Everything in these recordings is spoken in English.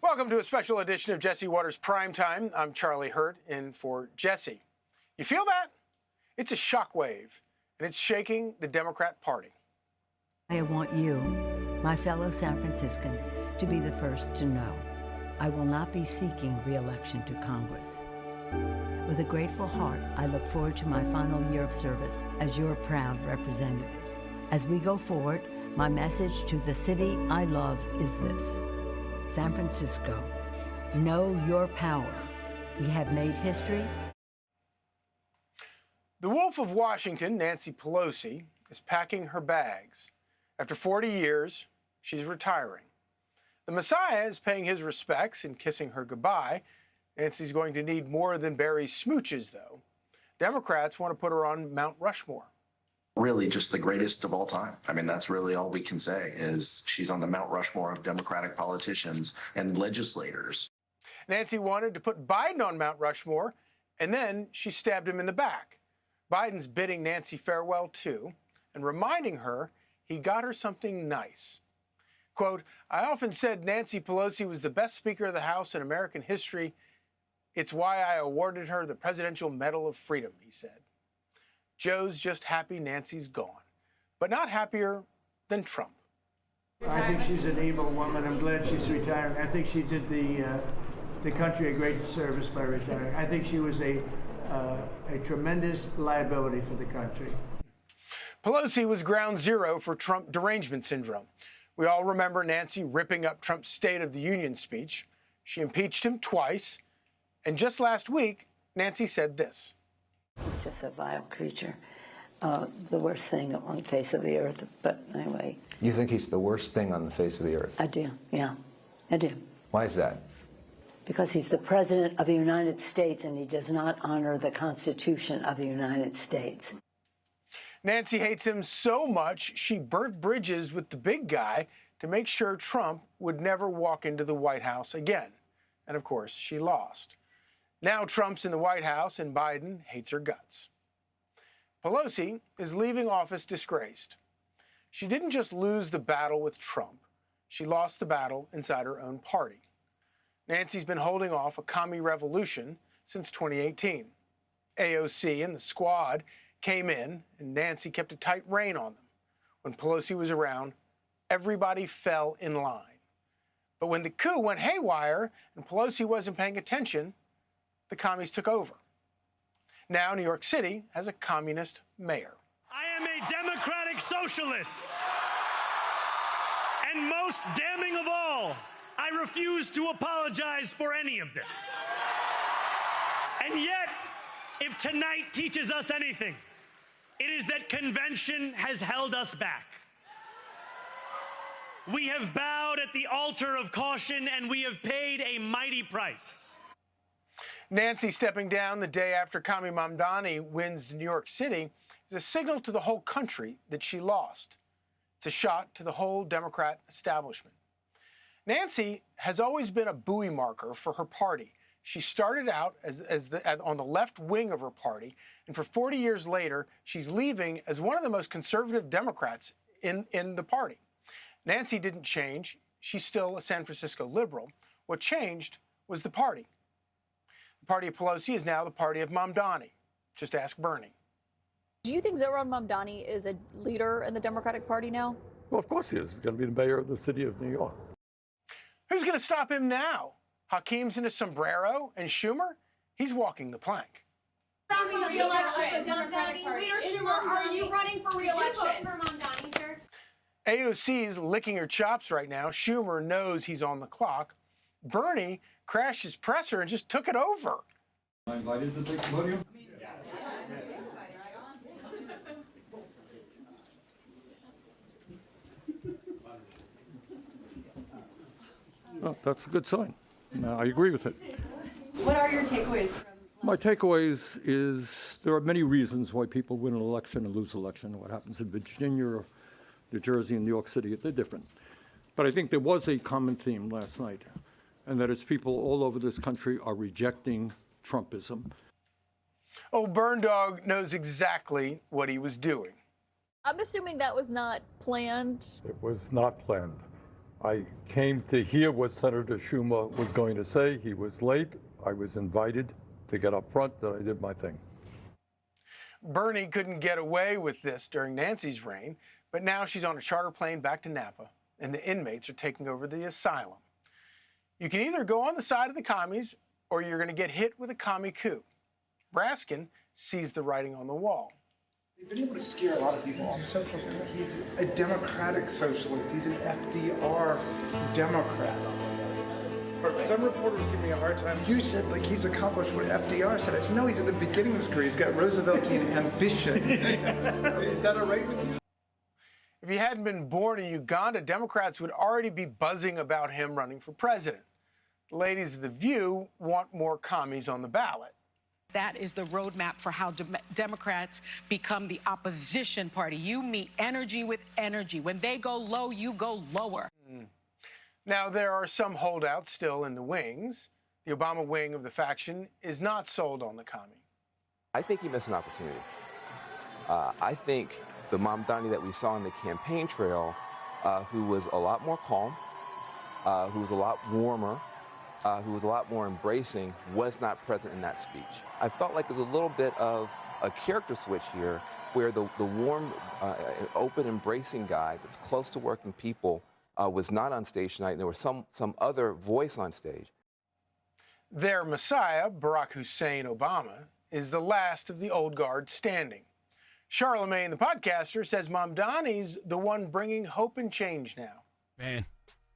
Welcome to a special edition of Jesse Watters Primetime. I'm Charlie Hurt in for Jesse. You feel that? It's a shockwave, and it's shaking the Democrat Party. I want you, my fellow San Franciscans, to be the first to know. I will not be seeking re-election to Congress. With a grateful heart, I look forward to my final year of service as your proud representative. As we go forward, my message to the city I love is this: San Francisco, know your power. We have made history. The Wolf of Washington, Nancy Pelosi, is packing her bags. After 40 years, she's retiring. The Messiah is paying his respects and kissing her goodbye. Nancy's going to need more than Barry's smooches, though. Democrats want to put her on Mount Rushmore. Really just the greatest of all time. I mean, that's really all we can say is she's on the Mount Rushmore of Democratic politicians and legislators. Nancy wanted to put Biden on Mount Rushmore, and then she stabbed him in the back. Biden's bidding Nancy farewell, too, and reminding her he got her something nice. Quote, "I often said Nancy Pelosi was the best Speaker of the House in American history. It's why I awarded her the Presidential Medal of Freedom," he said. Joe's just happy Nancy's gone, but not happier than Trump. I think she's an able woman. I'm glad she's retiring. I think she did the country a great service by retiring. I think she was a tremendous liability for the country. Pelosi was ground zero for Trump derangement syndrome. We all remember Nancy ripping up Trump's State of the Union speech. She impeached him twice. And just last week, Nancy said this: "He's just a vile creature, the worst thing on the face of the earth." But anyway. You think he's the worst thing on the face of the earth? I do, yeah, I do. Why is that? Because he's the President of the United States and he does not honor the Constitution of the United States. Nancy hates him so much, she burnt bridges with the big guy to make sure Trump would never walk into the White House again. And of course, she lost. Now Trump's in the White House and Biden hates her guts. Pelosi is leaving office disgraced. She didn't just lose the battle with Trump, she lost the battle inside her own party. Nancy's been holding off a commie revolution since 2018. AOC and the squad came in, and Nancy kept a tight rein on them. When Pelosi was around, everybody fell in line. But when the coup went haywire and Pelosi wasn't paying attention, the commies took over. Now New York City has a communist mayor. I am a democratic socialist. And most damning of all, I refuse to apologize for any of this. And yet, if tonight teaches us anything, it is that convention has held us back. We have bowed at the altar of caution and we have paid a mighty price. Nancy stepping down the day after Kami Mamdani wins New York City is a signal to the whole country that she lost. It's a shot to the whole Democrat establishment. Nancy has always been a buoy marker for her party. She started out on the left wing of her party, and for 40 years later, she's leaving as one of the most conservative Democrats in the party. Nancy didn't change. She's still a San Francisco liberal. What changed was the party. The party of Pelosi is now the party of Mamdani. Just ask Bernie. Do you think Zohran Mamdani is a leader in the Democratic Party now? Well, of course he is. He's going to be the mayor of the city of New York. Who's going to stop him now? Hakeem's in a sombrero, and Schumer? He's walking the plank. Running the re-election. Democratic Party. Leader Schumer, are you running for re-election? Did you vote for Mamdani, sir? AOC's licking her chops right now. Schumer knows he's on the clock. Bernie crashed his presser and just took it over. Am I invited to take the podium? Oh, that's a good sign. I agree with it. What are your takeaways from? My takeaways is there are many reasons why people win an election and lose an election. What happens in Virginia or New Jersey and New York City, they're different. But I think there was a common theme last night, and that is people all over this country are rejecting Trumpism. Oh, Burn Dog knows exactly what he was doing. I'm assuming that was not planned. It was not planned. I came to hear what Senator Schumer was going to say. He was late. I was invited to get up front, and I did my thing. Bernie couldn't get away with this during Nancy's reign, but now she's on a charter plane back to Napa, and the inmates are taking over the asylum. You can either go on the side of the commies, or you're going to get hit with a commie coup. Raskin sees the writing on the wall. You've been able to scare a lot of people off. He's a democratic socialist. He's an FDR Democrat. Some reporters give me a hard time. You said like he's accomplished what FDR said. I said no, he's at the beginning of his career. He's got Rooseveltian ambition. Is that all right with you? If he hadn't been born in Uganda, Democrats would already be buzzing about him running for president. The ladies of The View want more commies on the ballot. That is the roadmap for how Democrats become the opposition party. You meet energy with energy. When they go low, you go lower. Now, there are some holdouts still in the wings. The Obama wing of the faction is not sold on the commie. I think he missed an opportunity. I think the Mamdani that we saw on the campaign trail, who was a lot more calm, who was a lot warmer, who was a lot more embracing, was not present in that speech. I felt like there's a little bit of a character switch here where the warm, open, embracing guy that's close to working people was not on stage tonight, and there was some other voice on stage. Their messiah, Barack Hussein Obama, is the last of the old guard standing. Charlemagne, the podcaster, says Mamdani's the one bringing hope and change now. Man,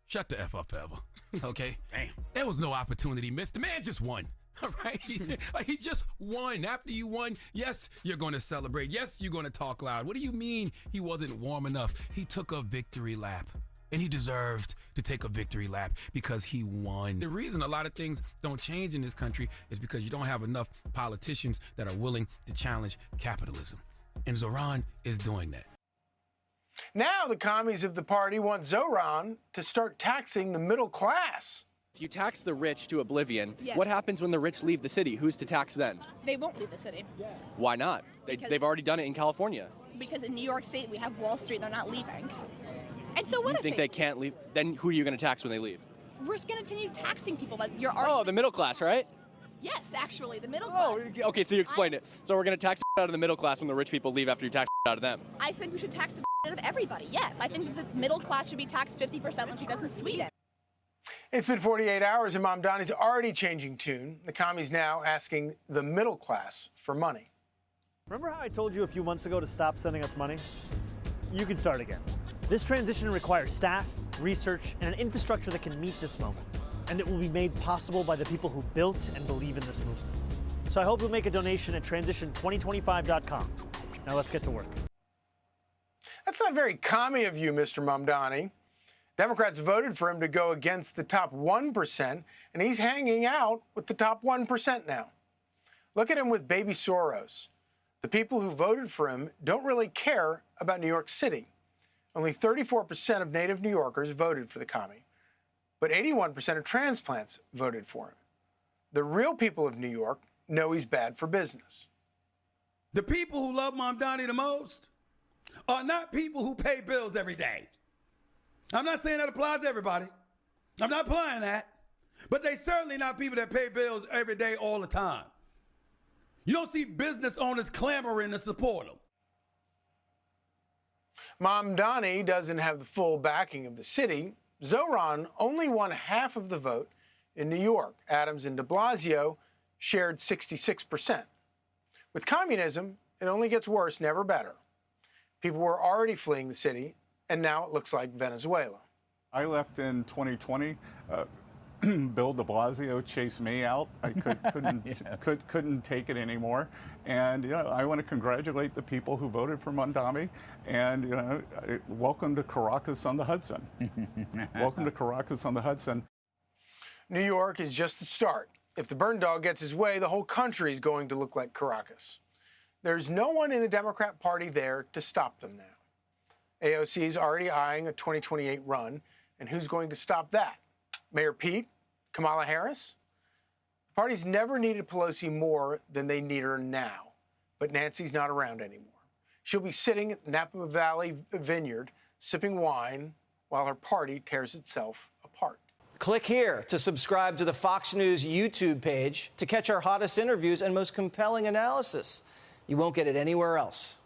shut the F up ever, okay? Damn. There was no opportunity missed. The man just won, all right? He just won. After you won, yes, you're going to celebrate. Yes, you're going to talk loud. What do you mean he wasn't warm enough? He took a victory lap. And he deserved to take a victory lap because he won. The reason a lot of things don't change in this country is because you don't have enough politicians that are willing to challenge capitalism. And Zoran is doing that. Now the commies of the party want Zoran to start taxing the middle class. If you tax the rich to oblivion, what happens when the rich leave the city? Who's to tax then? They won't leave the city. Why not? They've already done it in California. Because in New York State, we have Wall Street, they're not leaving. And so what You think they can't leave? Then who are you going to tax when they leave? We're just going to continue taxing people, but you're Oh, the middle class, right? Yes, actually, the middle class. Oh, okay, so you explained it. So we're going to tax out of the middle class when the rich people leave after you tax out of them. I think we should tax the out of everybody, yes. I think the middle class should be taxed 50% like it does in Sweden. It's been 48 hours and Mamdani's already changing tune. The commies now asking the middle class for money. Remember how I told you a few months ago to stop sending us money? You can start again. This transition requires staff, research, and an infrastructure that can meet this moment. And it will be made possible by the people who built and believe in this movement. So I hope you'll make a donation at transition2025.com. Now let's get to work. That's not very commie of you, Mr. Mamdani. Democrats voted for him to go against the top 1%, and he's hanging out with the top 1% now. Look at him with baby Soros. The people who voted for him don't really care about New York City. Only 34% of native New Yorkers voted for the commie, but 81% of transplants voted for him. The real people of New York know he's bad for business. The people who love Mamdani the most are not people who pay bills every day. I'm not saying that applies to everybody. I'm not applying that. But they certainly not people that pay bills every day all the time. You don't see business owners clamoring to support them. Mamdani doesn't have the full backing of the city. Zoran only won half of the vote in New York. Adams and de Blasio shared 66%. With communism, it only gets worse, never better. People were already fleeing the city, and now it looks like Venezuela. I left in 2020. Bill de Blasio chased me out. I couldn't take it anymore. And I want to congratulate the people who voted for Mamdani. And welcome to Caracas on the Hudson. Welcome to Caracas on the Hudson. New York is just the start. If the burn dog gets his way, the whole country is going to look like Caracas. There's no one in the Democrat Party there to stop them now. AOC is already eyeing a 2028 run, and who's going to stop that? Mayor Pete? Kamala Harris? The party's never needed Pelosi more than they need her now. But Nancy's not around anymore. She'll be sitting at Napa Valley Vineyard, sipping wine while her party tears itself apart. Click here to subscribe to the Fox News YouTube page to catch our hottest interviews and most compelling analysis. You won't get it anywhere else.